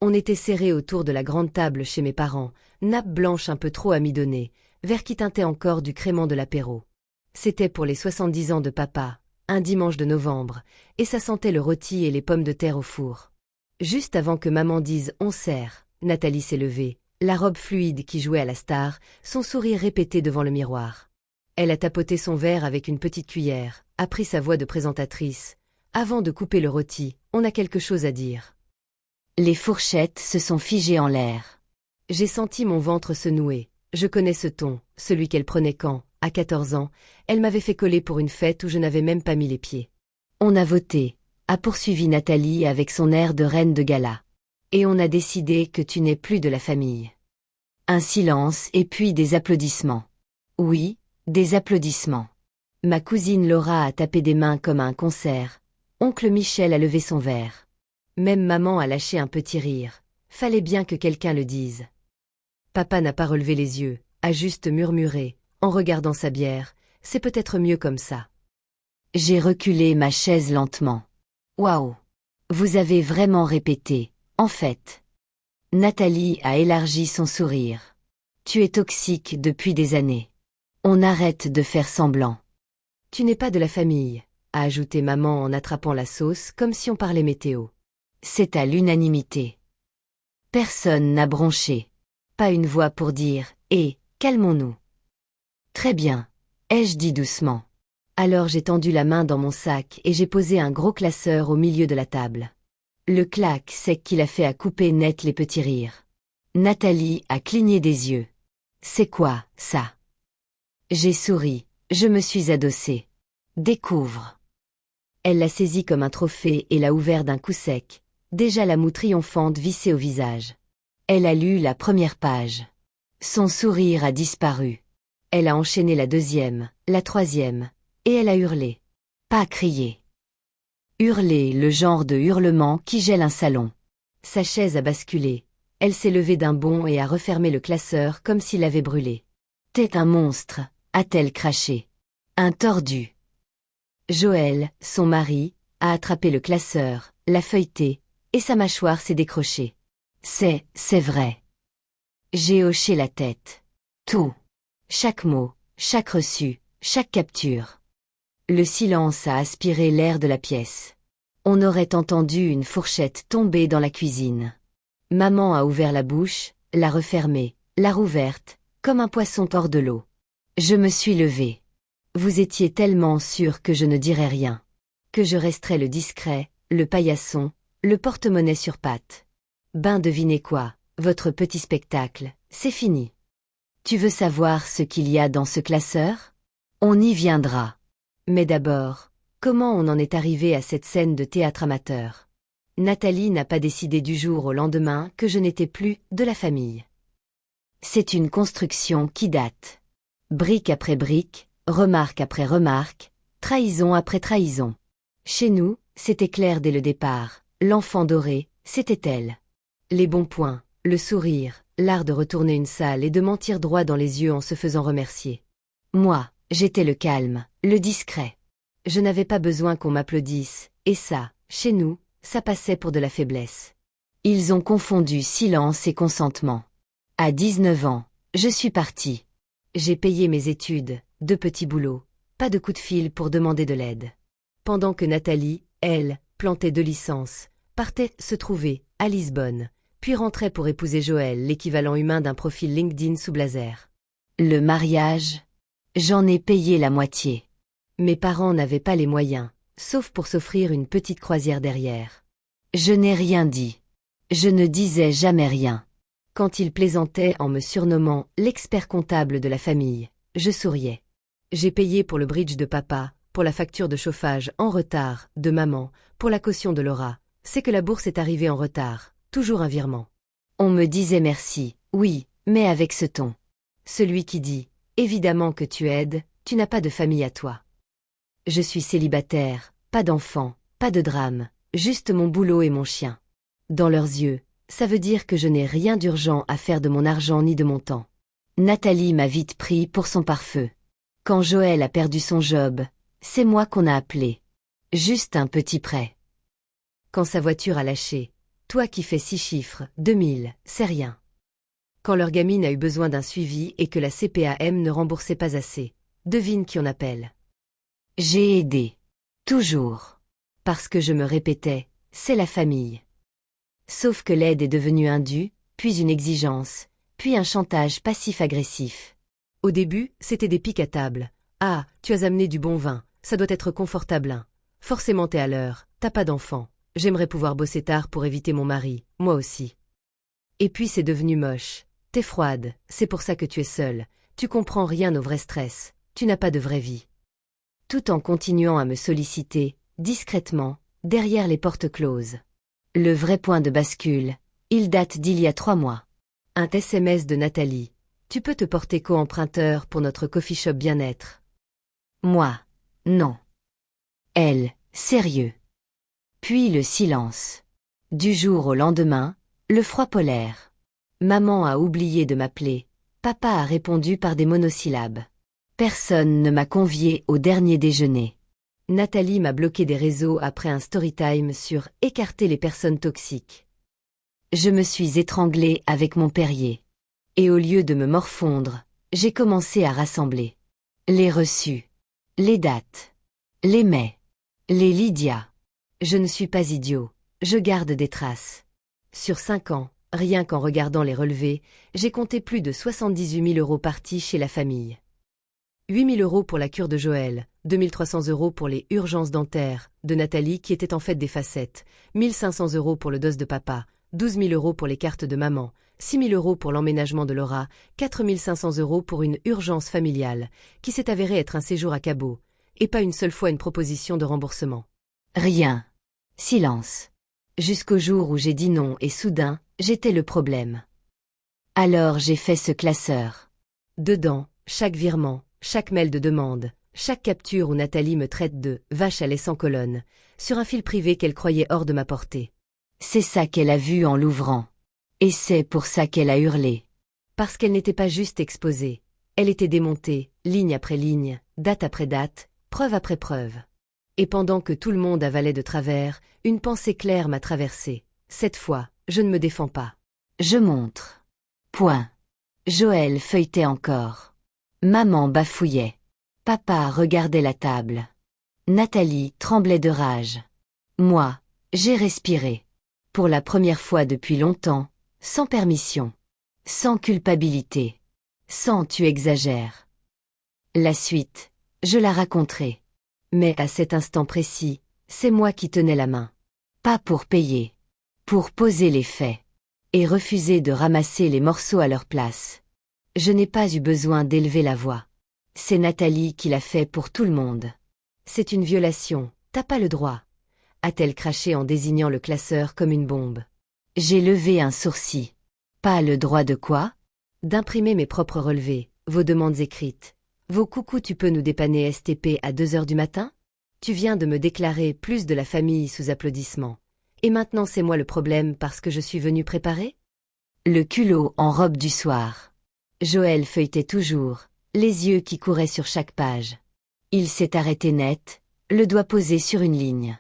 On était serrés autour de la grande table chez mes parents, nappe blanche un peu trop amidonnée, verre qui teintait encore du crément de l'apéro. C'était pour les 70 ans de papa, un dimanche de novembre, et ça sentait le rôti et les pommes de terre au four. Juste avant que maman dise « on sert », Nathalie s'est levée, la robe fluide qui jouait à la star, son sourire répété devant le miroir. Elle a tapoté son verre avec une petite cuillère, a pris sa voix de présentatrice. Avant de couper le rôti, on a quelque chose à dire. Les fourchettes se sont figées en l'air. J'ai senti mon ventre se nouer. Je connais ce ton, celui qu'elle prenait quand, à 14 ans, elle m'avait fait coller pour une fête où je n'avais même pas mis les pieds. On a voté, a poursuivi Nathalie avec son air de reine de gala. Et on a décidé que tu n'es plus de la famille. Un silence et puis des applaudissements. Oui, des applaudissements. Ma cousine Laura a tapé des mains comme à un concert. Oncle Michel a levé son verre. Même maman a lâché un petit rire. Fallait bien que quelqu'un le dise. Papa n'a pas relevé les yeux, a juste murmuré, en regardant sa bière, c'est peut-être mieux comme ça. J'ai reculé ma chaise lentement. Waouh! Vous avez vraiment répété, en fait. Nathalie a élargi son sourire. Tu es toxique depuis des années. On arrête de faire semblant. Tu n'es pas de la famille, a ajouté maman en attrapant la sauce comme si on parlait météo. C'est à l'unanimité. Personne n'a bronché. Pas une voix pour dire « Eh, calmons-nous ». Très bien, ai-je dit doucement. Alors j'ai tendu la main dans mon sac et j'ai posé un gros classeur au milieu de la table. Le clac sec qu'il a fait a coupé net les petits rires. Nathalie a cligné des yeux. C'est quoi, ça? J'ai souri, je me suis adossée. Découvre. Elle l'a saisi comme un trophée et l'a ouvert d'un coup sec, déjà la moue triomphante vissée au visage. Elle a lu la première page. Son sourire a disparu. Elle a enchaîné la deuxième, la troisième, et elle a hurlé. Pas crier. Hurler, le genre de hurlement qui gèle un salon. Sa chaise a basculé. Elle s'est levée d'un bond et a refermé le classeur comme s'il l'avait brûlé. T'es un monstre, a-t-elle craché. Un tordu. Joël, son mari, a attrapé le classeur, l'a feuilleté, et sa mâchoire s'est décrochée. C'est vrai. J'ai hoché la tête. Tout. Chaque mot, chaque reçu, chaque capture. Le silence a aspiré l'air de la pièce. On aurait entendu une fourchette tomber dans la cuisine. Maman a ouvert la bouche, l'a refermée, l'a rouverte, comme un poisson hors de l'eau. Je me suis levée. Vous étiez tellement sûr que je ne dirais rien. Que je resterais le discret, le paillasson, le porte-monnaie sur pattes. Ben devinez quoi, votre petit spectacle, c'est fini. Tu veux savoir ce qu'il y a dans ce classeur? On y viendra. Mais d'abord, comment on en est arrivé à cette scène de théâtre amateur? Nathalie n'a pas décidé du jour au lendemain que je n'étais plus de la famille. C'est une construction qui date. Brique après brique, remarque après remarque, trahison après trahison. Chez nous, c'était clair dès le départ, l'enfant doré, c'était elle. Les bons points, le sourire, l'art de retourner une salle et de mentir droit dans les yeux en se faisant remercier. Moi, j'étais le calme, le discret. Je n'avais pas besoin qu'on m'applaudisse, et ça, chez nous, ça passait pour de la faiblesse. Ils ont confondu silence et consentement. À 19 ans, je suis partie. J'ai payé mes études, 2 petits boulots, pas de coup de fil pour demander de l'aide. Pendant que Nathalie, elle, plantait 2 licences, partait se trouver, à Lisbonne, puis rentrait pour épouser Joël, l'équivalent humain d'un profil LinkedIn sous blazer. Le mariage, j'en ai payé la moitié. Mes parents n'avaient pas les moyens, sauf pour s'offrir une petite croisière derrière. Je n'ai rien dit. Je ne disais jamais rien. Quand ils plaisantaient en me surnommant l'expert comptable de la famille, je souriais. J'ai payé pour le bridge de papa, pour la facture de chauffage en retard de maman, pour la caution de Laura. C'est que la bourse est arrivée en retard, toujours un virement. On me disait merci, oui, mais avec ce ton. Celui qui dit « Évidemment que tu aides, tu n'as pas de famille à toi. » Je suis célibataire, pas d'enfant, pas de drame, juste mon boulot et mon chien. Dans leurs yeux, ça veut dire que je n'ai rien d'urgent à faire de mon argent ni de mon temps. Nathalie m'a vite pris pour son pare-feu. Quand Joël a perdu son job, c'est moi qu'on a appelé. Juste un petit prêt. Quand sa voiture a lâché, Toi qui fais 6 chiffres, 2000, c'est rien. Quand leur gamine a eu besoin d'un suivi et que la CPAM ne remboursait pas assez, devine qui on appelle. J'ai aidé. Toujours. Parce que je me répétais, c'est la famille. Sauf que l'aide est devenue un dû, puis une exigence, puis un chantage passif-agressif. Au début, c'était des pics à table. Ah, tu as amené du bon vin, ça doit être confortable, hein. Forcément t'es à l'heure, t'as pas d'enfant. J'aimerais pouvoir bosser tard pour éviter mon mari, moi aussi. Et puis c'est devenu moche. T'es froide, c'est pour ça que tu es seule. Tu comprends rien au vrai stress, tu n'as pas de vraie vie. Tout en continuant à me solliciter, discrètement, derrière les portes closes. Le vrai point de bascule, il date d'il y a 3 mois. Un SMS de Nathalie. Tu peux te porter co-emprunteur pour notre coffee shop bien-être. Moi, non. Elle, sérieux. Puis le silence. Du jour au lendemain, le froid polaire. Maman a oublié de m'appeler. Papa a répondu par des monosyllabes. Personne ne m'a convié au dernier déjeuner. Nathalie m'a bloqué des réseaux après un storytime sur « Écarter les personnes toxiques ». Je me suis étranglée avec mon Perrier. Et au lieu de me morfondre, j'ai commencé à rassembler. Les reçus. Les dates. Les mai. Les Lydia. Je ne suis pas idiot, je garde des traces. Sur 5 ans, rien qu'en regardant les relevés, j'ai compté plus de 78 000 € partis chez la famille. 8 000 € pour la cure de Joël, 2 300 € pour les urgences dentaires de Nathalie qui étaient en fait des facettes, 1 500 € pour le dos de papa, 12 000 € pour les cartes de maman, 6 000 € pour l'emménagement de Laura, 4 500 € pour une urgence familiale, qui s'est avérée être un séjour à Cabo, et pas une seule fois une proposition de remboursement. Rien. Silence. Jusqu'au jour où j'ai dit non et soudain, j'étais le problème. Alors j'ai fait ce classeur. Dedans, chaque virement, chaque mail de demande, chaque capture où Nathalie me traite de « vache à lait sans colonne », sur un fil privé qu'elle croyait hors de ma portée. C'est ça qu'elle a vu en l'ouvrant. Et c'est pour ça qu'elle a hurlé. Parce qu'elle n'était pas juste exposée. Elle était démontée, ligne après ligne, date après date, preuve après preuve. Et pendant que tout le monde avalait de travers, une pensée claire m'a traversée. Cette fois, je ne me défends pas. Je montre. Point. Joël feuilletait encore. Maman bafouillait. Papa regardait la table. Nathalie tremblait de rage. Moi, j'ai respiré. Pour la première fois depuis longtemps, sans permission. Sans culpabilité. Sans tu exagères. La suite, je la raconterai. Mais à cet instant précis, c'est moi qui tenais la main. Pas pour payer. Pour poser les faits. Et refuser de ramasser les morceaux à leur place. Je n'ai pas eu besoin d'élever la voix. C'est Nathalie qui l'a fait pour tout le monde. C'est une violation, t'as pas le droit. A-t-elle craché en désignant le classeur comme une bombe. J'ai levé un sourcil. Pas le droit de quoi? D'imprimer mes propres relevés, vos demandes écrites. Vos coucou tu peux nous dépanner STP à 2 heures du matin? Tu viens de me déclarer plus de la famille sous applaudissements. Et maintenant c'est moi le problème parce que je suis venu préparer? Le culot en robe du soir. Joël feuilletait toujours, les yeux qui couraient sur chaque page. Il s'est arrêté net, le doigt posé sur une ligne.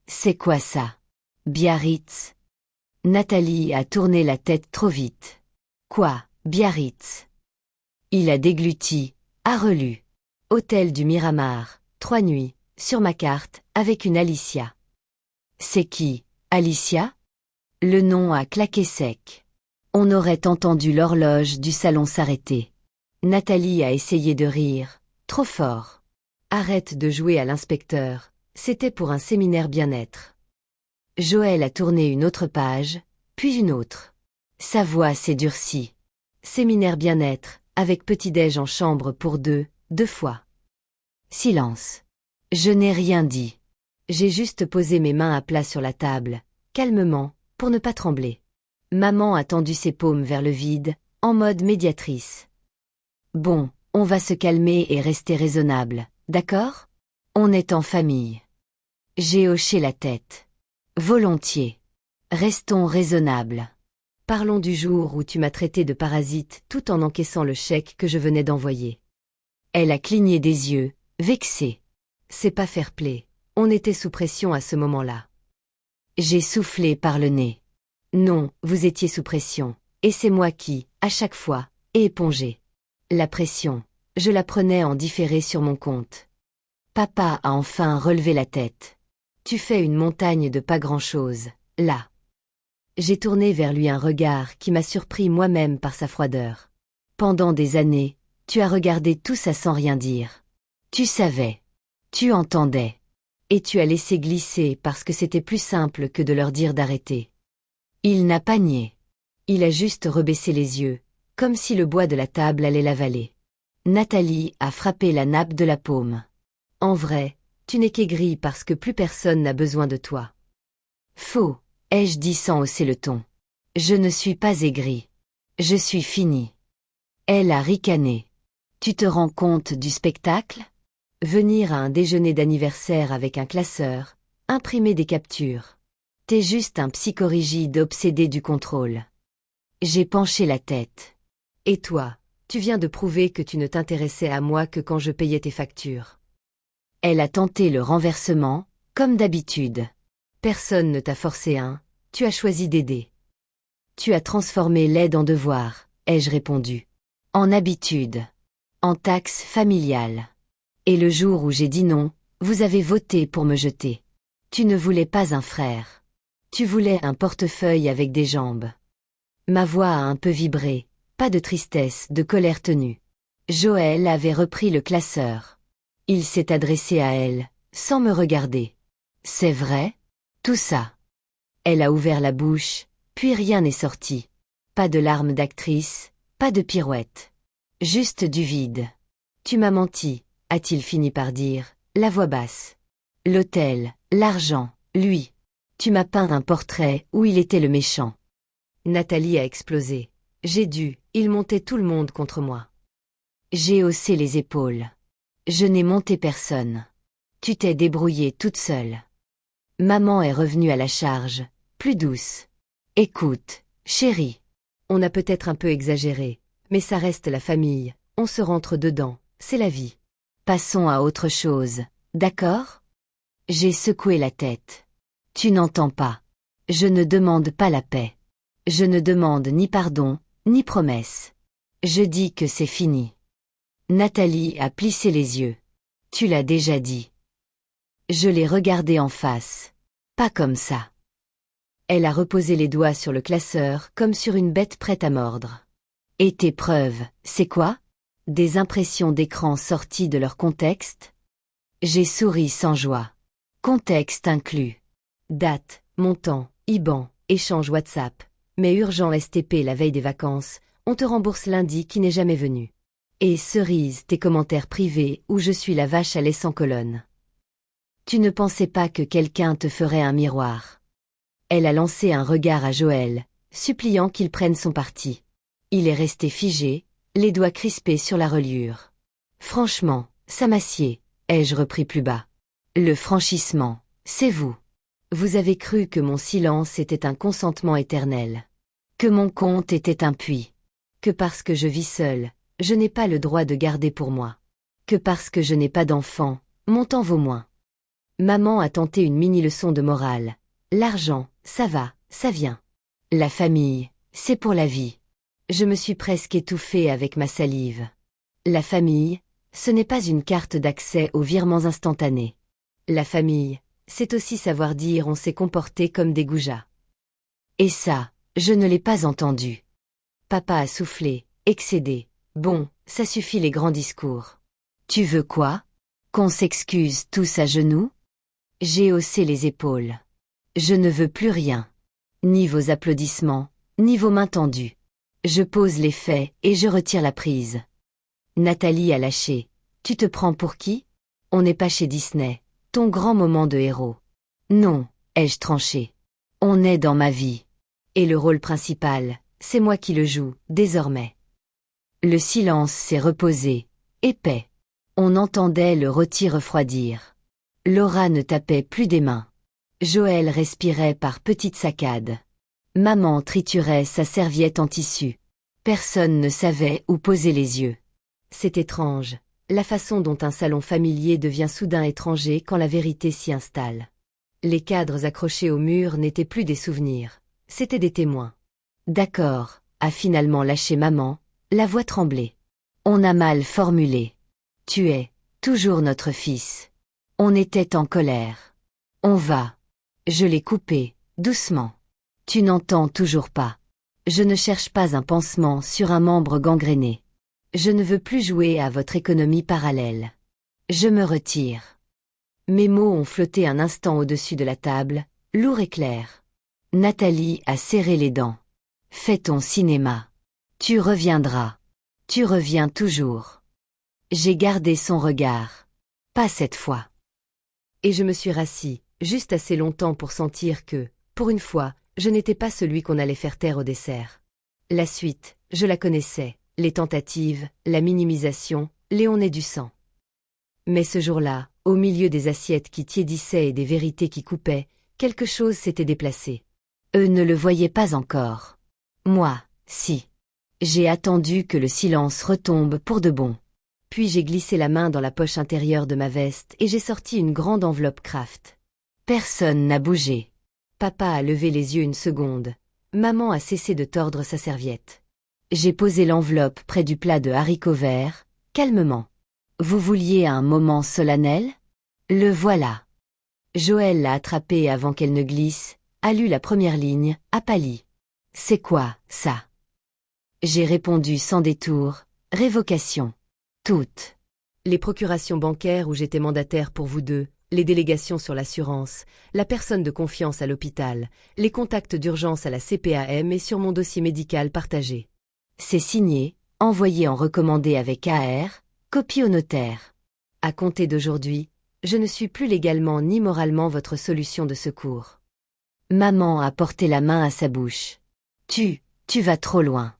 C'est quoi ça? Biarritz? Nathalie a tourné la tête trop vite. Quoi, Biarritz? Il a dégluti, a relu. Hôtel du Miramar, 3 nuits, sur ma carte, avec une Alicia. C'est qui, Alicia? Le nom a claqué sec. On aurait entendu l'horloge du salon s'arrêter. Nathalie a essayé de rire, trop fort. Arrête de jouer à l'inspecteur, c'était pour un séminaire bien-être. Joël a tourné une autre page, puis une autre. Sa voix s'est durcie. Séminaire bien-être, avec petit-déj en chambre pour 2 fois. Silence. Je n'ai rien dit. J'ai juste posé mes mains à plat sur la table, calmement, pour ne pas trembler. Maman a tendu ses paumes vers le vide, en mode médiatrice. Bon, on va se calmer et rester raisonnable, d'accord? On est en famille. J'ai hoché la tête. Volontiers. Restons raisonnables. Parlons du jour où tu m'as traité de parasite tout en encaissant le chèque que je venais d'envoyer. Elle a cligné des yeux, vexée. C'est pas fair-play. On était sous pression à ce moment-là. J'ai soufflé par le nez. Non, vous étiez sous pression. Et c'est moi qui, à chaque fois, ai épongé. La pression, je la prenais en différé sur mon compte. Papa a enfin relevé la tête. Tu fais une montagne de pas grand-chose, là. J'ai tourné vers lui un regard qui m'a surpris moi-même par sa froideur. Pendant des années, tu as regardé tout ça sans rien dire. Tu savais. Tu entendais. Et tu as laissé glisser parce que c'était plus simple que de leur dire d'arrêter. Il n'a pas nié. Il a juste rebaissé les yeux, comme si le bois de la table allait l'avaler. Nathalie a frappé la nappe de la paume. En vrai, tu n'es qu'aigrie parce que plus personne n'a besoin de toi. Faux, ai-je dit sans hausser le ton. Je ne suis pas aigrie. Je suis finie. Elle a ricané. Tu te rends compte du spectacle? Venir à un déjeuner d'anniversaire avec un classeur, imprimer des captures. T'es juste un psychorigide obsédé du contrôle. J'ai penché la tête. Et toi, tu viens de prouver que tu ne t'intéressais à moi que quand je payais tes factures. Elle a tenté le renversement, comme d'habitude. Personne ne t'a forcé tu as choisi d'aider. Tu as transformé l'aide en devoir, ai-je répondu. En habitude. En taxe familiale. Et le jour où j'ai dit non, vous avez voté pour me jeter. Tu ne voulais pas un frère. Tu voulais un portefeuille avec des jambes. Ma voix a un peu vibré, pas de tristesse, de colère tenue. Joël avait repris le classeur. Il s'est adressé à elle, sans me regarder. C'est vrai? Tout ça. Elle a ouvert la bouche, puis rien n'est sorti. Pas de larmes d'actrice, pas de pirouette. Juste du vide. Tu m'as menti, a-t-il fini par dire, la voix basse. L'hôtel, l'argent, lui. Tu m'as peint un portrait où il était le méchant. Nathalie a explosé. Il montait tout le monde contre moi. J'ai haussé les épaules. Je n'ai monté personne. Tu t'es débrouillée toute seule. Maman est revenue à la charge, plus douce. Écoute, chérie. On a peut-être un peu exagéré, mais ça reste la famille, on se rentre dedans, c'est la vie. Passons à autre chose, d'accord? J'ai secoué la tête. Tu n'entends pas. Je ne demande pas la paix. Je ne demande ni pardon, ni promesse. Je dis que c'est fini. Nathalie a plissé les yeux. Tu l'as déjà dit. Je l'ai regardé en face. Pas comme ça. Elle a reposé les doigts sur le classeur comme sur une bête prête à mordre. Et tes preuves, c'est quoi? Des impressions d'écran sorties de leur contexte? J'ai souri sans joie. Contexte inclus. Date, montant, IBAN, échange WhatsApp. Mais urgent STP la veille des vacances, on te rembourse lundi qui n'est jamais venu. Et cerise, tes commentaires privés où je suis la vache à lait sans colonne. Tu ne pensais pas que quelqu'un te ferait un miroir. Elle a lancé un regard à Joël, suppliant qu'il prenne son parti. Il est resté figé, les doigts crispés sur la reliure. Franchement, ça m'assied, ai-je repris plus bas. Le franchissement, c'est vous. Vous avez cru que mon silence était un consentement éternel. Que mon compte était un puits. Que parce que je vis seule, je n'ai pas le droit de garder pour moi. Que parce que je n'ai pas d'enfant, mon temps vaut moins. Maman a tenté une mini-leçon de morale. L'argent, ça va, ça vient. La famille, c'est pour la vie. Je me suis presque étouffée avec ma salive. La famille, ce n'est pas une carte d'accès aux virements instantanés. La famille, c'est aussi savoir dire on s'est comporté comme des goujats. Et ça, je ne l'ai pas entendu. Papa a soufflé, excédé. Bon, ça suffit les grands discours. Tu veux quoi? Qu'on s'excuse tous à genoux? J'ai haussé les épaules. Je ne veux plus rien. Ni vos applaudissements, ni vos mains tendues. Je pose les faits et je retire la prise. Nathalie a lâché. Tu te prends pour qui? On n'est pas chez Disney. Ton grand moment de héros. Non, ai-je tranché. On est dans ma vie. Et le rôle principal, c'est moi qui le joue, désormais. Le silence s'est reposé, épais. On entendait le rôti refroidir. Laura ne tapait plus des mains. Joël respirait par petites saccades. Maman triturait sa serviette en tissu. Personne ne savait où poser les yeux. C'est étrange, la façon dont un salon familier devient soudain étranger quand la vérité s'y installe. Les cadres accrochés au mur n'étaient plus des souvenirs, C'étaient des témoins. D'accord, a finalement lâché maman, la voix tremblée. On a mal formulé. Tu es, toujours notre fils. On était en colère. On va. Je l'ai coupé, doucement. Tu n'entends toujours pas. Je ne cherche pas un pansement sur un membre gangréné. Je ne veux plus jouer à votre économie parallèle. Je me retire. Mes mots ont flotté un instant au-dessus de la table, lourds et clairs. Nathalie a serré les dents. Fais ton cinéma. Tu reviendras. Tu reviens toujours. J'ai gardé son regard. Pas cette fois. Et je me suis rassis, juste assez longtemps pour sentir que, pour une fois, je n'étais pas celui qu'on allait faire taire au dessert. La suite, je la connaissais, les tentatives, la minimisation, les on est du sang. Mais ce jour-là, au milieu des assiettes qui tiédissaient et des vérités qui coupaient, quelque chose s'était déplacé. Eux ne le voyaient pas encore. Moi, si. J'ai attendu que le silence retombe pour de bon. Puis j'ai glissé la main dans la poche intérieure de ma veste et j'ai sorti une grande enveloppe Kraft. Personne n'a bougé. Papa a levé les yeux une seconde. Maman a cessé de tordre sa serviette. J'ai posé l'enveloppe près du plat de haricots verts, calmement. Vous vouliez un moment solennel? Le voilà. Joël l'a attrapée avant qu'elle ne glisse, a lu la première ligne, a pâli. C'est quoi, ça? J'ai répondu sans détour, révocation. Toutes. Les procurations bancaires où j'étais mandataire pour vous deux, les délégations sur l'assurance, la personne de confiance à l'hôpital, les contacts d'urgence à la CPAM et sur mon dossier médical partagé. C'est signé, envoyé en recommandé avec AR, copie au notaire. À compter d'aujourd'hui, je ne suis plus légalement ni moralement votre solution de secours. Maman a porté la main à sa bouche. Tu vas trop loin.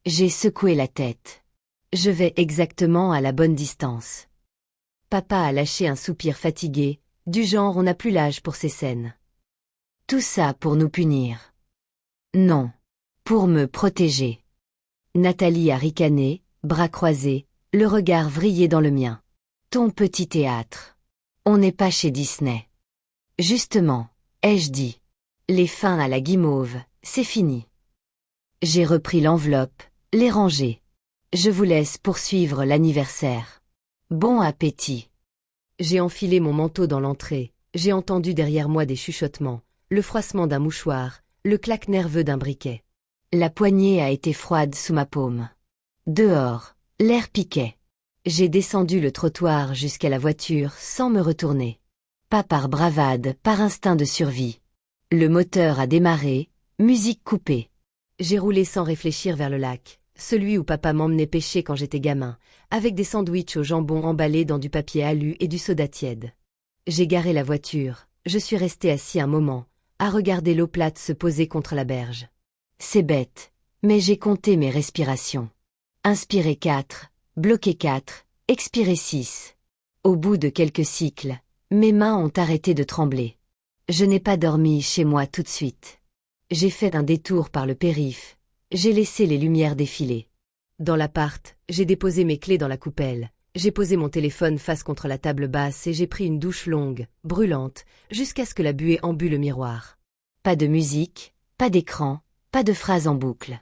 J'ai secoué la tête. Je vais exactement à la bonne distance. Papa a lâché un soupir fatigué, du genre on n'a plus l'âge pour ces scènes. Tout ça pour nous punir. Non. Pour me protéger. Nathalie a ricané, bras croisés, le regard vrillé dans le mien. Ton petit théâtre. On n'est pas chez Disney. Justement, ai-je dit. Les fins à la guimauve, c'est fini. J'ai repris l'enveloppe, les rangées. Je vous laisse poursuivre l'anniversaire. Bon appétit. J'ai enfilé mon manteau dans l'entrée, j'ai entendu derrière moi des chuchotements, le froissement d'un mouchoir, le claque nerveux d'un briquet. La poignée a été froide sous ma paume. Dehors, l'air piquait. J'ai descendu le trottoir jusqu'à la voiture sans me retourner. Pas par bravade, par instinct de survie. Le moteur a démarré, musique coupée. J'ai roulé sans réfléchir vers le lac, celui où papa m'emmenait pêcher quand j'étais gamin, avec des sandwichs au jambon emballés dans du papier alu et du soda tiède. J'ai garé la voiture, je suis resté assis un moment, à regarder l'eau plate se poser contre la berge. C'est bête, mais j'ai compté mes respirations. Inspirer 4, bloquer 4, expirer 6. Au bout de quelques cycles, mes mains ont arrêté de trembler. Je n'ai pas dormi chez moi tout de suite. J'ai fait un détour par le périph', j'ai laissé les lumières défiler. Dans l'appart, j'ai déposé mes clés dans la coupelle, j'ai posé mon téléphone face contre la table basse et j'ai pris une douche longue, brûlante, jusqu'à ce que la buée embue le miroir. Pas de musique, pas d'écran, pas de phrases en boucle.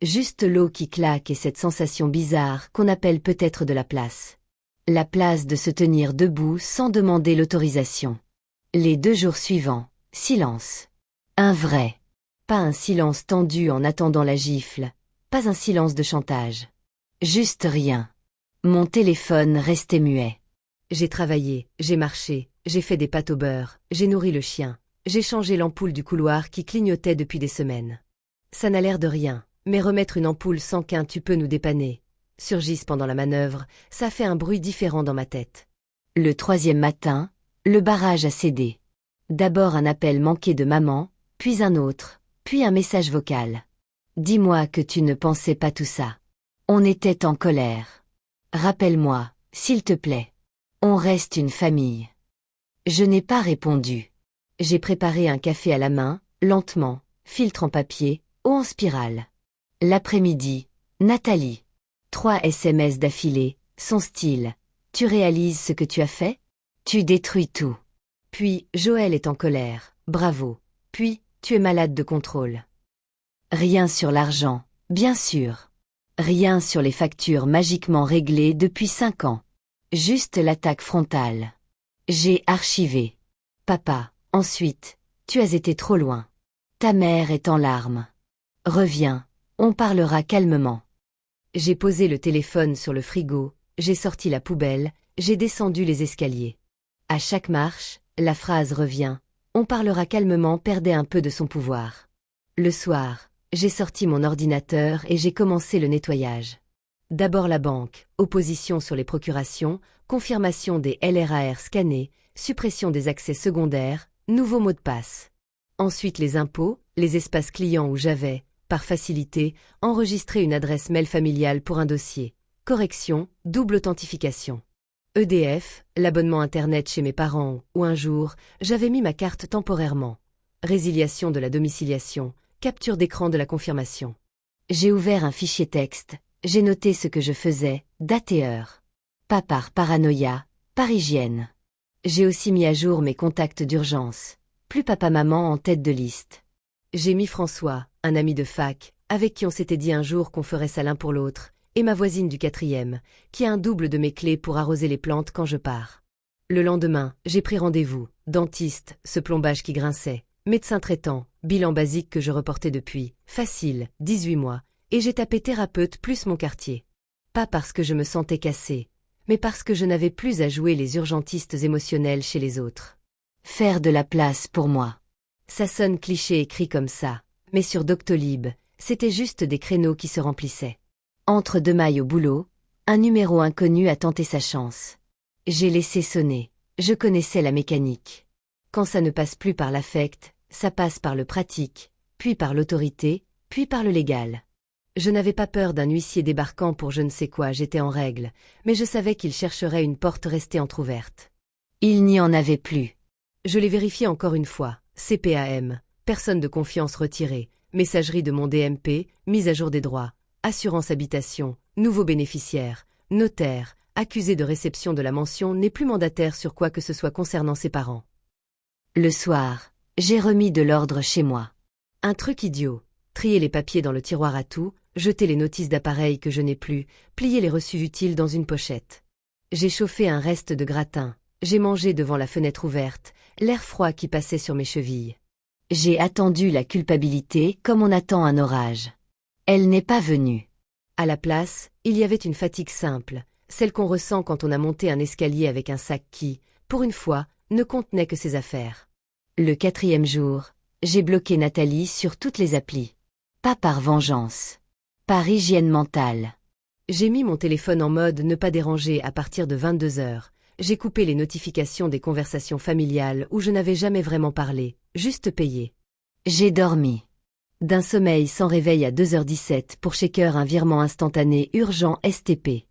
Juste l'eau qui claque et cette sensation bizarre qu'on appelle peut-être de la place. La place de se tenir debout sans demander l'autorisation. Les 2 jours suivants, silence. Un vrai. Pas un silence tendu en attendant la gifle, pas un silence de chantage. Juste rien. Mon téléphone restait muet. J'ai travaillé, j'ai marché, j'ai fait des pâtes au beurre, j'ai nourri le chien, j'ai changé l'ampoule du couloir qui clignotait depuis des semaines. Ça n'a l'air de rien, mais remettre une ampoule sans qu'un tu peux nous dépanner surgisse pendant la manœuvre, ça fait un bruit différent dans ma tête. Le 3e matin, le barrage a cédé. D'abord un appel manqué de maman, puis un autre, puis un message vocal. Dis-moi que tu ne pensais pas tout ça. On était en colère. Rappelle-moi, s'il te plaît. On reste une famille. Je n'ai pas répondu. J'ai préparé un café à la main, lentement, filtre en papier, eau en spirale. L'après-midi, Nathalie. 3 SMS d'affilée, son style. Tu réalises ce que tu as fait? Tu détruis tout. Puis, Joël est en colère, bravo. Puis, tu es malade de contrôle. Rien sur l'argent, bien sûr. Rien sur les factures magiquement réglées depuis 5 ans. Juste l'attaque frontale. J'ai archivé. Papa, ensuite, tu as été trop loin. Ta mère est en larmes. Reviens, on parlera calmement. J'ai posé le téléphone sur le frigo, j'ai sorti la poubelle, j'ai descendu les escaliers. À chaque marche, la phrase revient. On parlera calmement perdait un peu de son pouvoir. Le soir, j'ai sorti mon ordinateur et j'ai commencé le nettoyage. D'abord la banque, opposition sur les procurations, confirmation des LRAR scannés, suppression des accès secondaires, nouveau mot de passe. Ensuite les impôts, les espaces clients où j'avais, par facilité, enregistré une adresse mail familiale pour un dossier. Correction, double authentification. EDF, l'abonnement Internet chez mes parents où un jour, j'avais mis ma carte temporairement. Résiliation de la domiciliation, capture d'écran de la confirmation. J'ai ouvert un fichier texte, j'ai noté ce que je faisais, date et heure. Pas par paranoïa, par hygiène. J'ai aussi mis à jour mes contacts d'urgence. Plus papa-maman en tête de liste. J'ai mis François, un ami de fac, avec qui on s'était dit un jour qu'on ferait ça l'un pour l'autre, et ma voisine du 4e, qui a un double de mes clés pour arroser les plantes quand je pars. Le lendemain, j'ai pris rendez-vous, dentiste, ce plombage qui grinçait, médecin traitant, bilan basique que je reportais depuis, facile, 18 mois, et j'ai tapé thérapeute plus mon quartier. Pas parce que je me sentais cassée, mais parce que je n'avais plus à jouer les urgentistes émotionnels chez les autres. Faire de la place pour moi. Ça sonne cliché écrit comme ça, mais sur Doctolib, c'était juste des créneaux qui se remplissaient. Entre deux mailles au boulot, un numéro inconnu a tenté sa chance. J'ai laissé sonner, je connaissais la mécanique. Quand ça ne passe plus par l'affect, ça passe par le pratique, puis par l'autorité, puis par le légal. Je n'avais pas peur d'un huissier débarquant pour je ne sais quoi, j'étais en règle, mais je savais qu'il chercherait une porte restée entr'ouverte. Il n'y en avait plus. Je l'ai vérifié encore une fois, CPAM, personne de confiance retirée, messagerie de mon DMP, mise à jour des droits, assurance habitation, nouveau bénéficiaire, notaire, accusé de réception de la mention n'est plus mandataire sur quoi que ce soit concernant ses parents. Le soir, j'ai remis de l'ordre chez moi. Un truc idiot, trier les papiers dans le tiroir à tout, jeter les notices d'appareil que je n'ai plus, plier les reçus utiles dans une pochette. J'ai chauffé un reste de gratin, j'ai mangé devant la fenêtre ouverte, l'air froid qui passait sur mes chevilles. J'ai attendu la culpabilité comme on attend un orage. Elle n'est pas venue. À la place, il y avait une fatigue simple, celle qu'on ressent quand on a monté un escalier avec un sac qui, pour une fois, ne contenait que ses affaires. Le 4e jour, j'ai bloqué Nathalie sur toutes les applis. Pas par vengeance. Par hygiène mentale. J'ai mis mon téléphone en mode ne pas déranger à partir de 22h. J'ai coupé les notifications des conversations familiales où je n'avais jamais vraiment parlé, juste payé. J'ai dormi. D'un sommeil sans réveil à 2h17 pour shaker un virement instantané urgent STP.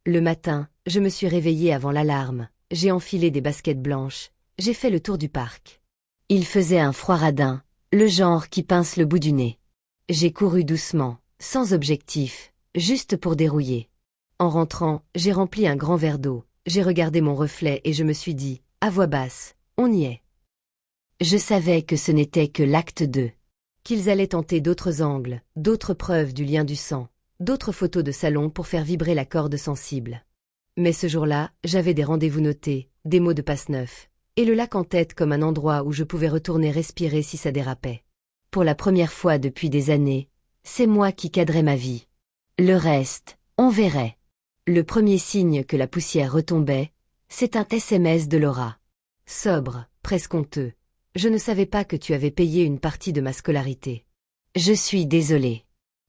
Le matin, je me suis réveillée avant l'alarme, j'ai enfilé des baskets blanches, j'ai fait le tour du parc. Il faisait un froid radin, le genre qui pince le bout du nez. J'ai couru doucement, sans objectif, juste pour dérouiller. En rentrant, j'ai rempli un grand verre d'eau, j'ai regardé mon reflet et je me suis dit, à voix basse, on y est. Je savais que ce n'était que l'acte 2. Qu'ils allaient tenter d'autres angles, d'autres preuves du lien du sang, d'autres photos de salon pour faire vibrer la corde sensible. Mais ce jour-là, j'avais des rendez-vous notés, des mots de passe neufs, et le lac en tête comme un endroit où je pouvais retourner respirer si ça dérapait. Pour la première fois depuis des années, c'est moi qui cadrais ma vie. Le reste, on verrait. Le premier signe que la poussière retombait, c'est un SMS de Laura. Sobre, presque honteux. Je ne savais pas que tu avais payé une partie de ma scolarité. Je suis désolée.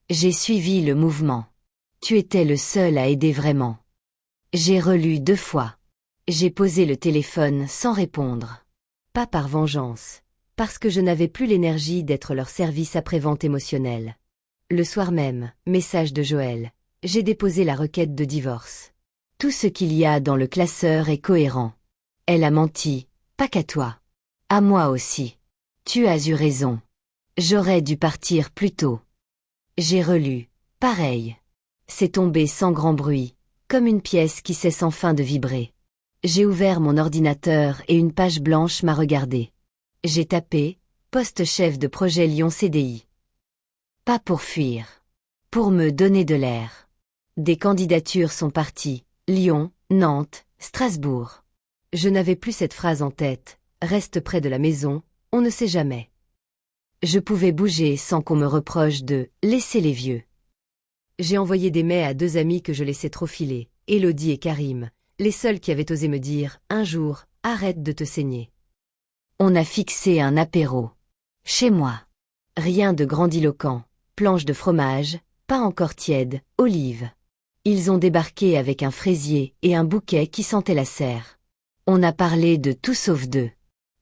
J'ai suivi le mouvement. Tu étais le seul à aider vraiment. J'ai relu 2 fois. J'ai posé le téléphone sans répondre. Pas par vengeance, parce que je n'avais plus l'énergie d'être leur service après-vente émotionnel. Le soir même, message de Joël. J'ai déposé la requête de divorce. Tout ce qu'il y a dans le classeur est cohérent. Elle a menti, pas qu'à toi. À moi aussi. Tu as eu raison. J'aurais dû partir plus tôt. J'ai relu. Pareil. C'est tombé sans grand bruit, comme une pièce qui cesse enfin de vibrer. J'ai ouvert mon ordinateur et une page blanche m'a regardé. J'ai tapé poste chef de projet Lyon CDI. Pas pour fuir. Pour me donner de l'air. Des candidatures sont parties. Lyon, Nantes, Strasbourg. Je n'avais plus cette phrase en tête. Reste près de la maison, on ne sait jamais. Je pouvais bouger sans qu'on me reproche de « laisser les vieux ». J'ai envoyé des mails à 2 amis que je laissais trop filer, Élodie et Karim, les seuls qui avaient osé me dire, un jour, arrête de te saigner. On a fixé un apéro. Chez moi. Rien de grandiloquent, planche de fromage, pas encore tiède, olives. Ils ont débarqué avec un fraisier et un bouquet qui sentait la serre. On a parlé de tout sauf d'eux.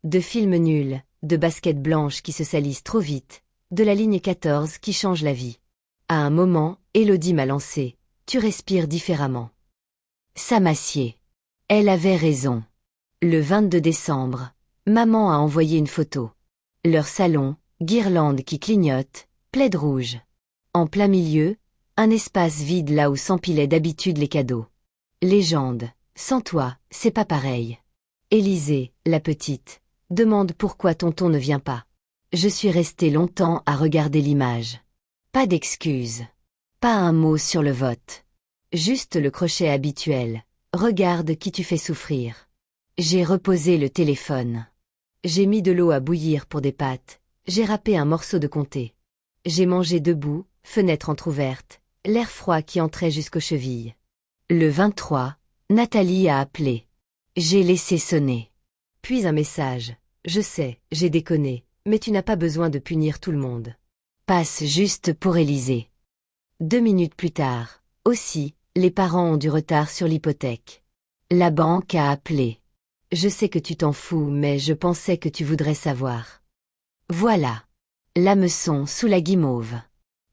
De films nuls, de baskets blanches qui se salissent trop vite, de la ligne 14 qui change la vie. À un moment, Élodie m'a lancé. Tu respires différemment. Ça m'assied. Elle avait raison. Le 22 décembre, maman a envoyé une photo. Leur salon, guirlande qui clignote, plaid rouge. En plein milieu, un espace vide là où s'empilaient d'habitude les cadeaux. Légende, sans toi, c'est pas pareil. Élisée, la petite, demande pourquoi tonton ne vient pas. Je suis restée longtemps à regarder l'image. Pas d'excuses. Pas un mot sur le vote. Juste le crochet habituel. Regarde qui tu fais souffrir. J'ai reposé le téléphone. J'ai mis de l'eau à bouillir pour des pâtes. J'ai râpé un morceau de comté. J'ai mangé debout, fenêtre entr'ouverte, l'air froid qui entrait jusqu'aux chevilles. Le 23, Nathalie a appelé. J'ai laissé sonner. Puis un message. Je sais, j'ai déconné, mais tu n'as pas besoin de punir tout le monde. Passe juste pour Élisée. 2 minutes plus tard, aussi, les parents ont du retard sur l'hypothèque. La banque a appelé. Je sais que tu t'en fous, mais je pensais que tu voudrais savoir. Voilà. L'hameçon sous la guimauve.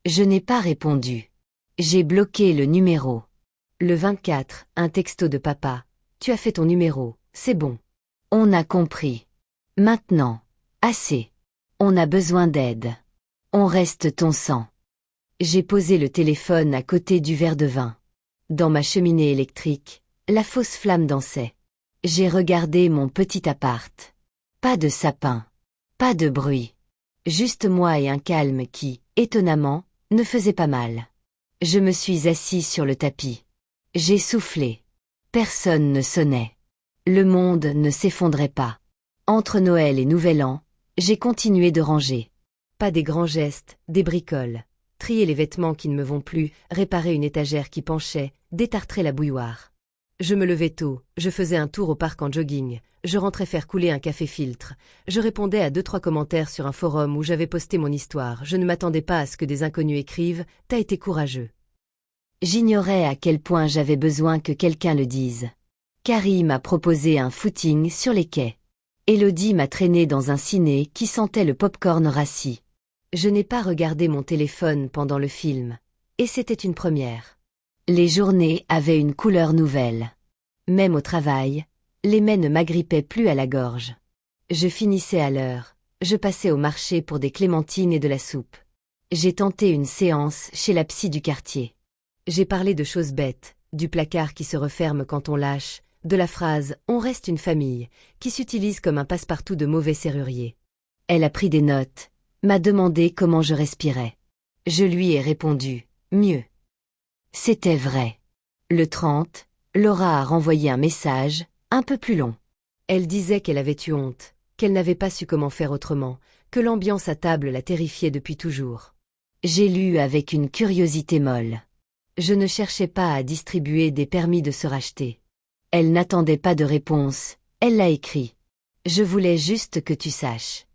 Je n'ai pas répondu. J'ai bloqué le numéro. Le 24, un texto de papa. Tu as fait ton numéro, c'est bon. On a compris. Maintenant. Assez. On a besoin d'aide. On reste ton sang. J'ai posé le téléphone à côté du verre de vin. Dans ma cheminée électrique, la fausse flamme dansait. J'ai regardé mon petit appart. Pas de sapin. Pas de bruit. Juste moi et un calme qui, étonnamment, ne faisait pas mal. Je me suis assis sur le tapis. J'ai soufflé. Personne ne sonnait. Le monde ne s'effondrait pas. Entre Noël et Nouvel An, j'ai continué de ranger. Pas des grands gestes, des bricoles. Trier les vêtements qui ne me vont plus, réparer une étagère qui penchait, détartrer la bouilloire. Je me levais tôt, je faisais un tour au parc en jogging, je rentrais faire couler un café filtre, je répondais à 2-3 commentaires sur un forum où j'avais posté mon histoire, je ne m'attendais pas à ce que des inconnus écrivent « T'as été courageux ». J'ignorais à quel point j'avais besoin que quelqu'un le dise. Karim m'a proposé un footing sur les quais. Élodie m'a traîné dans un ciné qui sentait le popcorn rassis. Je n'ai pas regardé mon téléphone pendant le film. Et c'était une première. Les journées avaient une couleur nouvelle. Même au travail, les mets ne m'agrippaient plus à la gorge. Je finissais à l'heure. Je passais au marché pour des clémentines et de la soupe. J'ai tenté une séance chez la psy du quartier. J'ai parlé de choses bêtes, du placard qui se referme quand on lâche, de la phrase « on reste une famille » qui s'utilise comme un passe-partout de mauvais serrurier. Elle a pris des notes, m'a demandé comment je respirais. Je lui ai répondu « mieux ». C'était vrai. Le 30, Laura a renvoyé un message, un peu plus long. Elle disait qu'elle avait eu honte, qu'elle n'avait pas su comment faire autrement, que l'ambiance à table la terrifiait depuis toujours. J'ai lu avec une curiosité molle. Je ne cherchais pas à distribuer des permis de se racheter. Elle n'attendait pas de réponse, elle l'a écrit. Je voulais juste que tu saches.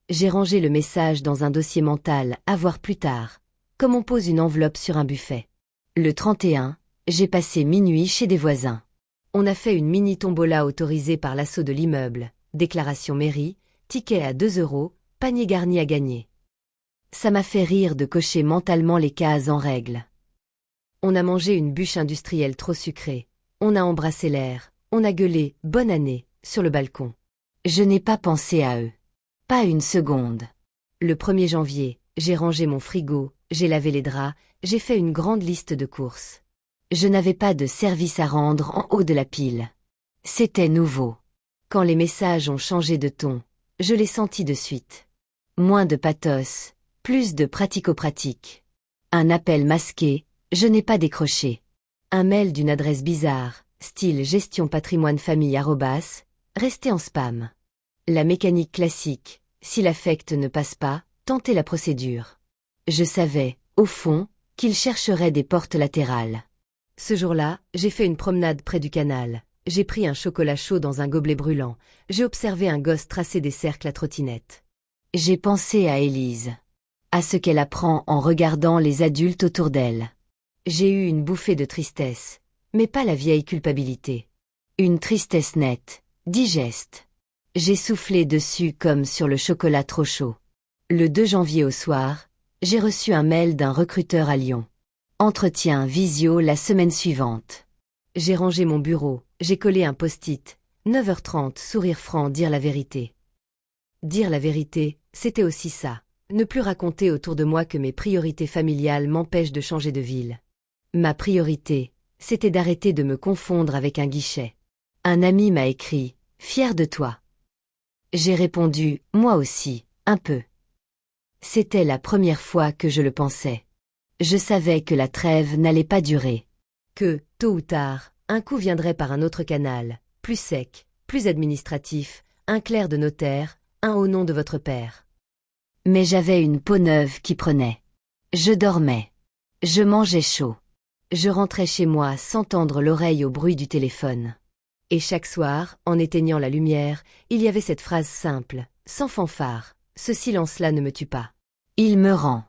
J'ai rangé le message dans un dossier mental, à voir plus tard, comme on pose une enveloppe sur un buffet. Le 31, j'ai passé minuit chez des voisins. On a fait une mini tombola autorisée par l'assaut de l'immeuble, déclaration mairie, ticket à 2 €, panier garni à gagner. Ça m'a fait rire de cocher mentalement les cases en règle. On a mangé une bûche industrielle trop sucrée. On a embrassé l'air. On a gueulé « Bonne année » sur le balcon. Je n'ai pas pensé à eux. Pas une seconde. Le 1er janvier, j'ai rangé mon frigo, j'ai lavé les draps, j'ai fait une grande liste de courses. Je n'avais pas de service à rendre en haut de la pile. C'était nouveau. Quand les messages ont changé de ton, je l'ai senti de suite. Moins de pathos, plus de pratico-pratique. Un appel masqué, je n'ai pas décroché. Un mail d'une adresse bizarre, style gestionpatrimoinefamille@, resté en spam. La mécanique classique, si l'affect ne passe pas, tentez la procédure. Je savais, au fond, qu'il chercherait des portes latérales. Ce jour-là, j'ai fait une promenade près du canal. J'ai pris un chocolat chaud dans un gobelet brûlant. J'ai observé un gosse tracer des cercles à trottinette. J'ai pensé à Élise. À ce qu'elle apprend en regardant les adultes autour d'elle. J'ai eu une bouffée de tristesse, mais pas la vieille culpabilité. Une tristesse nette, digeste. J'ai soufflé dessus comme sur le chocolat trop chaud. Le 2 janvier au soir, j'ai reçu un mail d'un recruteur à Lyon. Entretien visio la semaine suivante. J'ai rangé mon bureau, j'ai collé un post-it. 9h30, sourire franc, dire la vérité. Dire la vérité, c'était aussi ça. Ne plus raconter autour de moi que mes priorités familiales m'empêchent de changer de ville. Ma priorité, c'était d'arrêter de me confondre avec un guichet. Un ami m'a écrit « Fier de toi ». J'ai répondu « Moi aussi, un peu ». C'était la première fois que je le pensais. Je savais que la trêve n'allait pas durer. Que, tôt ou tard, un coup viendrait par un autre canal, plus sec, plus administratif, un clerc de notaire, un au nom de votre père. Mais j'avais une peau neuve qui prenait. Je dormais. Je mangeais chaud. Je rentrais chez moi sans tendre l'oreille au bruit du téléphone. Et chaque soir, en éteignant la lumière, il y avait cette phrase simple, sans fanfare. Ce silence-là ne me tue pas. Il me rend.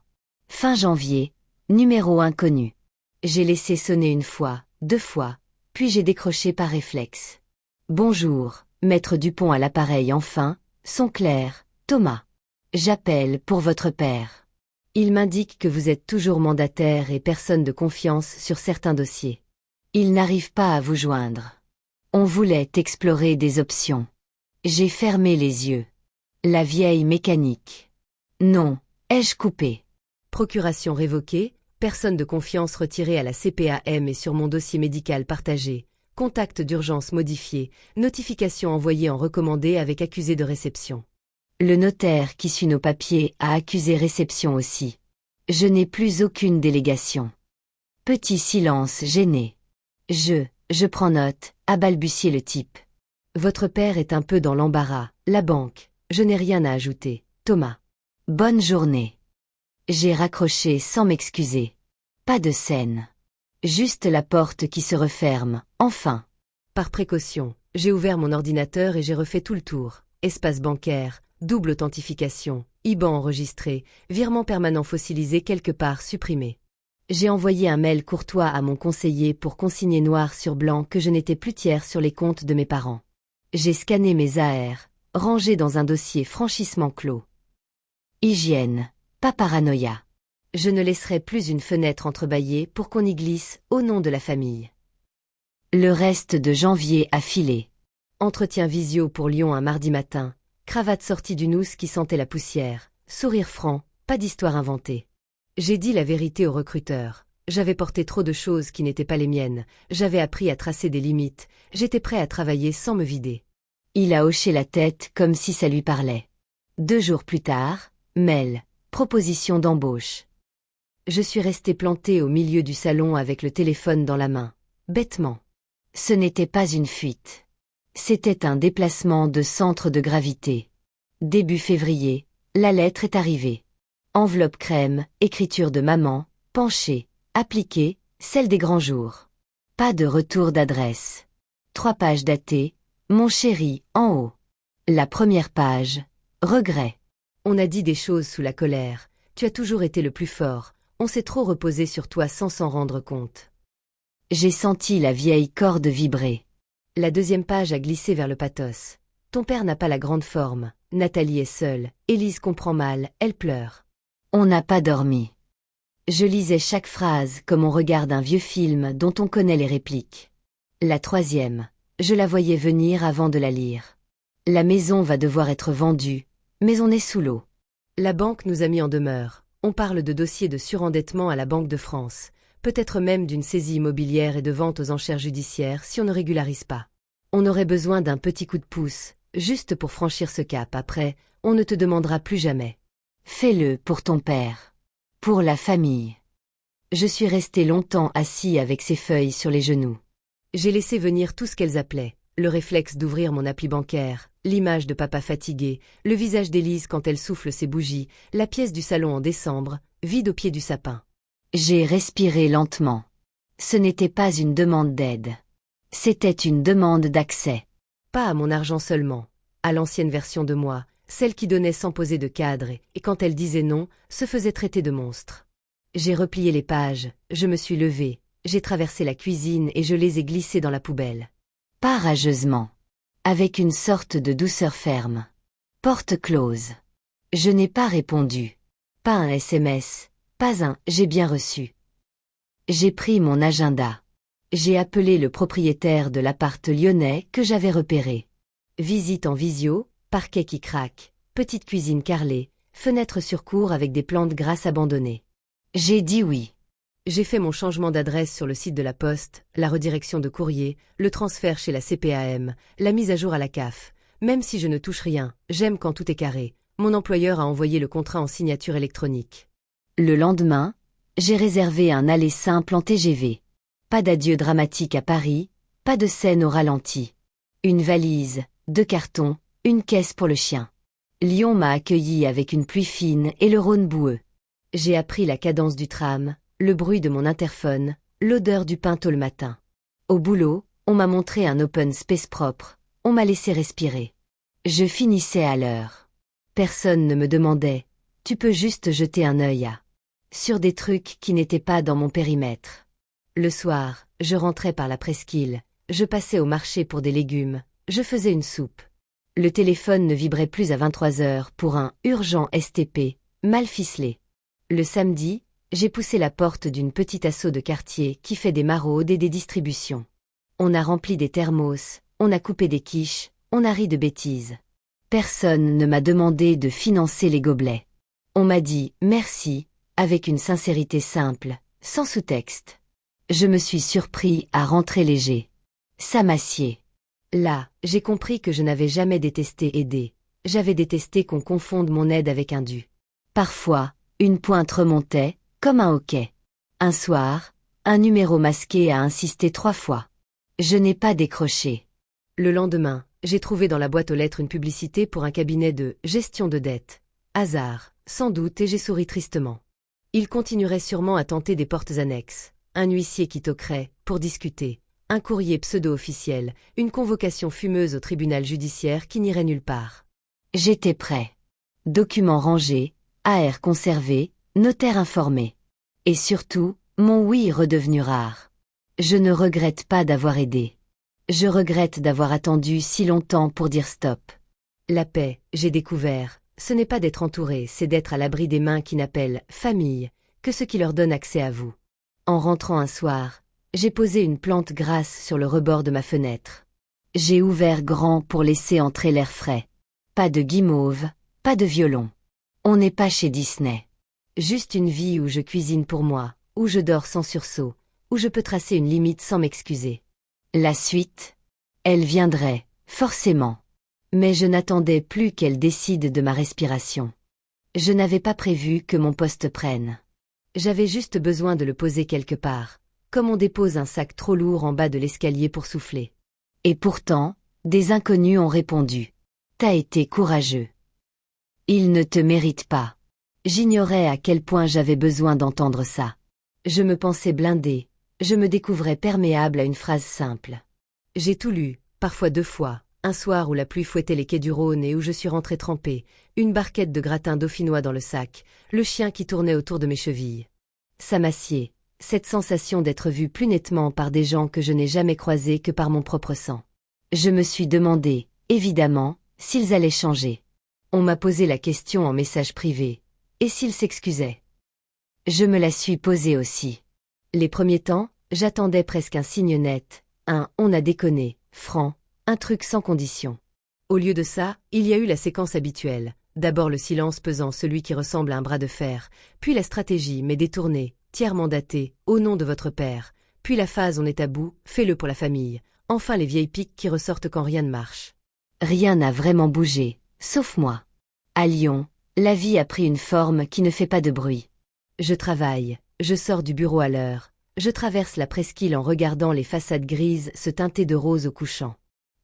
Fin janvier, numéro inconnu. J'ai laissé sonner une fois, 2 fois, puis j'ai décroché par réflexe. Bonjour, maître Dupont à l'appareil enfin, son clair, Thomas. J'appelle pour votre père. Il m'indique que vous êtes toujours mandataire et personne de confiance sur certains dossiers. Il n'arrive pas à vous joindre. On voulait explorer des options. J'ai fermé les yeux. La vieille mécanique. Non, ai-je coupé? Procuration révoquée, personne de confiance retirée à la CPAM et sur mon dossier médical partagé, contact d'urgence modifié, notification envoyée en recommandé avec accusé de réception. Le notaire qui suit nos papiers a accusé réception aussi. Je n'ai plus aucune délégation. Petit silence gêné. Je prends note, a balbutié le type. Votre père est un peu dans l'embarras, la banque, je n'ai rien à ajouter, Thomas. Bonne journée. J'ai raccroché sans m'excuser. Pas de scène. Juste la porte qui se referme, enfin. Par précaution, j'ai ouvert mon ordinateur et j'ai refait tout le tour. Espace bancaire, double authentification, IBAN enregistré, virement permanent fossilisé quelque part supprimé. J'ai envoyé un mail courtois à mon conseiller pour consigner noir sur blanc que je n'étais plus tiers sur les comptes de mes parents. J'ai scanné mes AR, rangés dans un dossier franchissement clos. Hygiène, pas paranoïa. Je ne laisserai plus une fenêtre entrebâillée pour qu'on y glisse au nom de la famille. Le reste de janvier a filé. Entretien visio pour Lyon un mardi matin, cravate sortie d'une housse qui sentait la poussière, sourire franc, pas d'histoire inventée. J'ai dit la vérité au recruteur. J'avais porté trop de choses qui n'étaient pas les miennes, j'avais appris à tracer des limites, j'étais prêt à travailler sans me vider. Il a hoché la tête comme si ça lui parlait. 2 jours plus tard, mail, proposition d'embauche. Je suis resté planté au milieu du salon avec le téléphone dans la main, bêtement. Ce n'était pas une fuite. C'était un déplacement de centre de gravité. Début février, la lettre est arrivée. Enveloppe crème, écriture de maman, penchée, appliquée, celle des grands jours. Pas de retour d'adresse. 3 pages datées, mon chéri, en haut. La première page, regret. On a dit des choses sous la colère, tu as toujours été le plus fort, on s'est trop reposé sur toi sans s'en rendre compte. J'ai senti la vieille corde vibrer. La 2e page a glissé vers le pathos. Ton père n'a pas la grande forme, Nathalie est seule, Élise comprend mal, elle pleure. On n'a pas dormi. Je lisais chaque phrase comme on regarde un vieux film dont on connaît les répliques. La 3e, je la voyais venir avant de la lire. La maison va devoir être vendue, mais on est sous l'eau. La banque nous a mis en demeure. On parle de dossiers de surendettement à la Banque de France, peut-être même d'une saisie immobilière et de vente aux enchères judiciaires si on ne régularise pas. On aurait besoin d'un petit coup de pouce, juste pour franchir ce cap. Après, on ne te demandera plus jamais. Fais-le pour ton père. Pour la famille. Je suis resté longtemps assis avec ces feuilles sur les genoux. J'ai laissé venir tout ce qu'elles appelaient. Le réflexe d'ouvrir mon appli bancaire, l'image de papa fatigué, le visage d'Élise quand elle souffle ses bougies, la pièce du salon en décembre, vide au pied du sapin. J'ai respiré lentement. Ce n'était pas une demande d'aide. C'était une demande d'accès. Pas à mon argent seulement, à l'ancienne version de moi, celle qui donnait sans poser de cadre et quand elle disait non, se faisait traiter de monstre. J'ai replié les pages, je me suis levée, j'ai traversé la cuisine et je les ai glissées dans la poubelle. Pas rageusement. Avec une sorte de douceur ferme. Porte close. Je n'ai pas répondu. Pas un SMS. Pas un « j'ai bien reçu ». J'ai pris mon agenda. J'ai appelé le propriétaire de l'appart lyonnais que j'avais repéré. Visite en visio, parquet qui craque, petite cuisine carrelée, fenêtre sur cour avec des plantes grasses abandonnées. J'ai dit oui. J'ai fait mon changement d'adresse sur le site de la Poste, la redirection de courrier, le transfert chez la CPAM, la mise à jour à la CAF. Même si je ne touche rien, j'aime quand tout est carré. Mon employeur a envoyé le contrat en signature électronique. Le lendemain, j'ai réservé un aller simple en TGV. Pas d'adieu dramatique à Paris, pas de scène au ralenti. Une valise, 2 cartons, une caisse pour le chien. Lyon m'a accueilli avec une pluie fine et le Rhône boueux. J'ai appris la cadence du tram, le bruit de mon interphone, l'odeur du pain tôt le matin. Au boulot, on m'a montré un open space propre, on m'a laissé respirer. Je finissais à l'heure. Personne ne me demandait, tu peux juste jeter un œil sur des trucs qui n'étaient pas dans mon périmètre. Le soir, je rentrais par la presqu'île, je passais au marché pour des légumes, je faisais une soupe. Le téléphone ne vibrait plus à 23h pour un « urgent STP », mal ficelé. Le samedi, j'ai poussé la porte d'une petite asso de quartier qui fait des maraudes et des distributions. On a rempli des thermos, on a coupé des quiches, on a ri de bêtises. Personne ne m'a demandé de financer les gobelets. On m'a dit « merci », avec une sincérité simple, sans sous-texte. Je me suis surpris à rentrer léger. Ça m'assied. Là, j'ai compris que je n'avais jamais détesté aider. J'avais détesté qu'on confonde mon aide avec un dû. Parfois, une pointe remontait, comme un hoquet. Un soir, un numéro masqué a insisté 3 fois. Je n'ai pas décroché. Le lendemain, j'ai trouvé dans la boîte aux lettres une publicité pour un cabinet de gestion de dette. Hasard, sans doute, et j'ai souri tristement. Il continuerait sûrement à tenter des portes annexes. Un huissier qui toquerait, pour discuter. Un courrier pseudo-officiel, une convocation fumeuse au tribunal judiciaire qui n'irait nulle part. J'étais prêt. Documents rangés, AR conservé, notaire informé. Et surtout, mon oui redevenu rare. Je ne regrette pas d'avoir aidé. Je regrette d'avoir attendu si longtemps pour dire stop. La paix, j'ai découvert, ce n'est pas d'être entouré, c'est d'être à l'abri des mains qui n'appellent « famille » que ce qui leur donne accès à vous. En rentrant un soir, j'ai posé une plante grasse sur le rebord de ma fenêtre. J'ai ouvert grand pour laisser entrer l'air frais. Pas de guimauve, pas de violon. On n'est pas chez Disney. Juste une vie où je cuisine pour moi, où je dors sans sursaut, où je peux tracer une limite sans m'excuser. La suite, elle viendrait, forcément. Mais je n'attendais plus qu'elle décide de ma respiration. Je n'avais pas prévu que mon poste prenne. J'avais juste besoin de le poser quelque part, comme on dépose un sac trop lourd en bas de l'escalier pour souffler. Et pourtant, des inconnus ont répondu. T'as été courageux. Il ne te mérite pas. J'ignorais à quel point j'avais besoin d'entendre ça. Je me pensais blindée, je me découvrais perméable à une phrase simple. J'ai tout lu, parfois 2 fois, un soir où la pluie fouettait les quais du Rhône et où je suis rentrée trempée, une barquette de gratin dauphinois dans le sac, le chien qui tournait autour de mes chevilles. Ça m'assied, cette sensation d'être vue plus nettement par des gens que je n'ai jamais croisés que par mon propre sang. Je me suis demandé, évidemment, s'ils allaient changer. On m'a posé la question en message privé. Et s'ils s'excusaient? Je me la suis posée aussi. Les premiers temps, j'attendais presque un signe net, un « on a déconné », franc, un truc sans condition. Au lieu de ça, il y a eu la séquence habituelle. D'abord le silence pesant, celui qui ressemble à un bras de fer, puis la stratégie, mais détournée, tiers mandatée, au nom de votre père, puis la phase on est à bout, fais-le pour la famille, enfin les vieilles piques qui ressortent quand rien ne marche. Rien n'a vraiment bougé, sauf moi. À Lyon, La vie a pris une forme qui ne fait pas de bruit. Je travaille, je sors du bureau à l'heure, je traverse la presqu'île en regardant les façades grises se teinter de rose au couchant.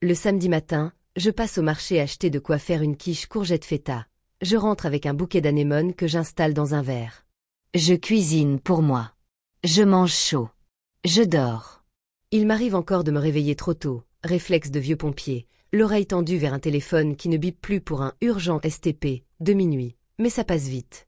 Le samedi matin, je passe au marché acheter de quoi faire une quiche courgette feta. Je rentre avec un bouquet d'anémones que j'installe dans un verre. Je cuisine pour moi. Je mange chaud. Je dors. Il m'arrive encore de me réveiller trop tôt, réflexe de vieux pompier, l'oreille tendue vers un téléphone qui ne bip plus pour un urgent STP, de minuit, mais ça passe vite.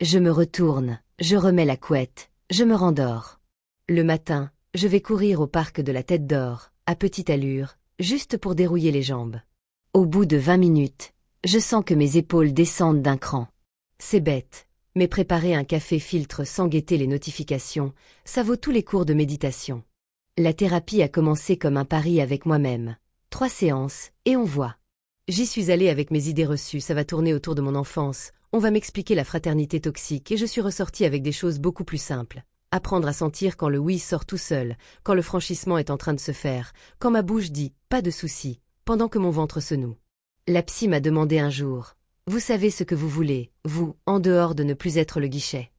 Je me retourne, je remets la couette, je me rendors. Le matin, je vais courir au parc de la Tête d'Or, à petite allure, juste pour dérouiller les jambes. Au bout de 20 minutes, je sens que mes épaules descendent d'un cran. C'est bête, mais préparer un café filtre sans guetter les notifications, ça vaut tous les cours de méditation. La thérapie a commencé comme un pari avec moi-même. 3 séances, et on voit. J'y suis allée avec mes idées reçues, ça va tourner autour de mon enfance, on va m'expliquer la fraternité toxique et je suis ressortie avec des choses beaucoup plus simples. Apprendre à sentir quand le oui sort tout seul, quand le franchissement est en train de se faire, quand ma bouche dit « pas de souci », pendant que mon ventre se noue. La psy m'a demandé un jour « Vous savez ce que vous voulez, vous, en dehors de ne plus être le guichet ?»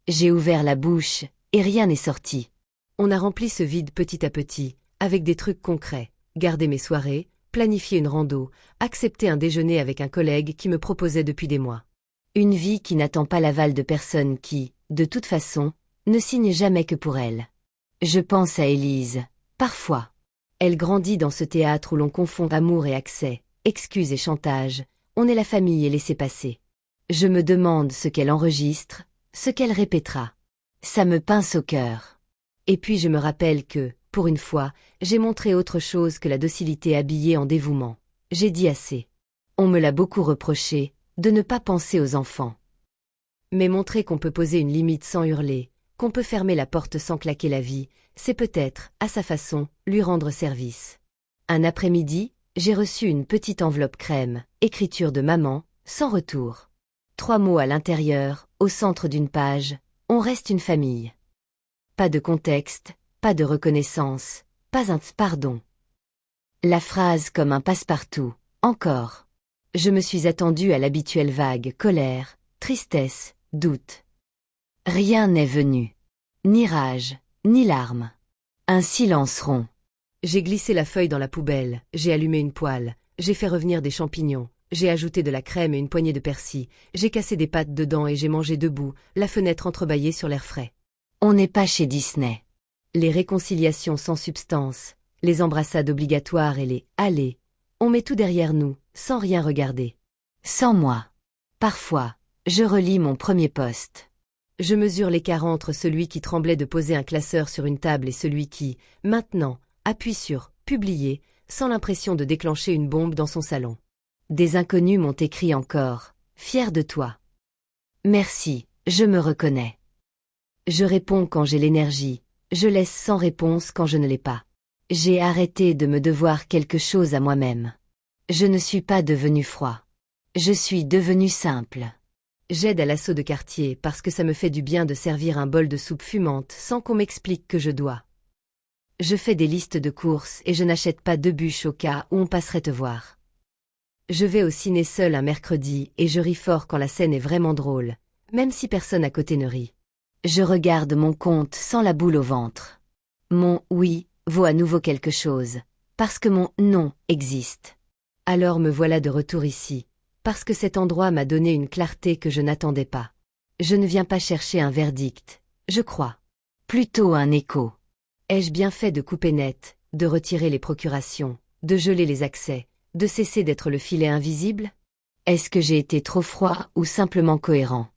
J'ai ouvert la bouche, et rien n'est sorti. On a rempli ce vide petit à petit, avec des trucs concrets. Garder mes soirées, planifier une rando, accepter un déjeuner avec un collègue qui me proposait depuis des mois. Une vie qui n'attend pas l'aval de personnes qui, de toute façon, ne signent jamais que pour elle. Je pense à Élise, parfois. Elle grandit dans ce théâtre où l'on confond amour et accès, excuses et chantage, on est la famille et laissez passer. Je me demande ce qu'elle enregistre, ce qu'elle répétera. Ça me pince au cœur. Et puis je me rappelle que, pour une fois, j'ai montré autre chose que la docilité habillée en dévouement. J'ai dit assez. On me l'a beaucoup reproché, de ne pas penser aux enfants. Mais montrer qu'on peut poser une limite sans hurler, qu'on peut fermer la porte sans claquer la vie, c'est peut-être, à sa façon, lui rendre service. Un après-midi, j'ai reçu une petite enveloppe crème, écriture de maman, sans retour. 3 mots à l'intérieur, au centre d'une page, on reste une famille. Pas de contexte, pas de reconnaissance, pas un pardon. La phrase comme un passe-partout, encore. Je me suis attendue à l'habituelle vague, colère, tristesse, doute. Rien n'est venu. Ni rage, ni larmes. Un silence rond. J'ai glissé la feuille dans la poubelle, j'ai allumé une poêle, j'ai fait revenir des champignons, j'ai ajouté de la crème et une poignée de persil, j'ai cassé des pâtes dedans et j'ai mangé debout, la fenêtre entrebâillée sur l'air frais. On n'est pas chez Disney. Les réconciliations sans substance, les embrassades obligatoires et les « allez », on met tout derrière nous, sans rien regarder. Sans moi. Parfois, je relis mon premier post. Je mesure l'écart entre celui qui tremblait de poser un classeur sur une table et celui qui, maintenant, appuie sur « publier » sans l'impression de déclencher une bombe dans son salon. Des inconnus m'ont écrit encore « fier de toi ». Merci, je me reconnais. Je réponds quand j'ai l'énergie, je laisse sans réponse quand je ne l'ai pas. J'ai arrêté de me devoir quelque chose à moi-même. Je ne suis pas devenu froid. Je suis devenu simple. J'aide à l'assaut de quartier parce que ça me fait du bien de servir un bol de soupe fumante sans qu'on m'explique que je dois. Je fais des listes de courses et je n'achète pas de bûches au cas où on passerait te voir. Je vais au ciné seul un mercredi et je ris fort quand la scène est vraiment drôle, même si personne à côté ne rit. Je regarde mon compte sans la boule au ventre. Mon « oui » vaut à nouveau quelque chose, parce que mon « non » existe. Alors me voilà de retour ici, parce que cet endroit m'a donné une clarté que je n'attendais pas. Je ne viens pas chercher un verdict, je crois. Plutôt un écho. Ai-je bien fait de couper net, de retirer les procurations, de geler les accès, de cesser d'être le filet invisible? Est-ce que j'ai été trop froid ou simplement cohérent?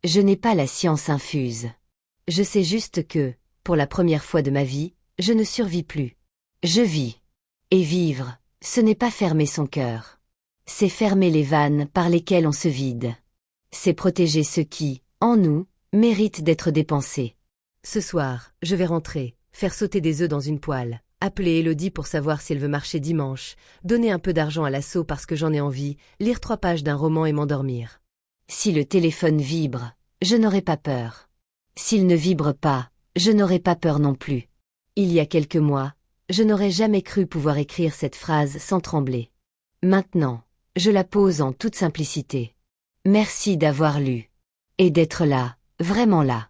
Je n'ai pas la science infuse. Je sais juste que, pour la première fois de ma vie, je ne survis plus. Je vis. Et vivre, ce n'est pas fermer son cœur. C'est fermer les vannes par lesquelles on se vide. C'est protéger ceux qui, en nous, méritent d'être dépensés. Ce soir, je vais rentrer, faire sauter des œufs dans une poêle, appeler Élodie pour savoir si elle veut marcher dimanche, donner un peu d'argent à l'asso parce que j'en ai envie, lire 3 pages d'un roman et m'endormir. Si le téléphone vibre, je n'aurai pas peur. S'il ne vibre pas, je n'aurai pas peur non plus. Il y a quelques mois, je n'aurais jamais cru pouvoir écrire cette phrase sans trembler. Maintenant, je la pose en toute simplicité. Merci d'avoir lu. Et d'être là, vraiment là.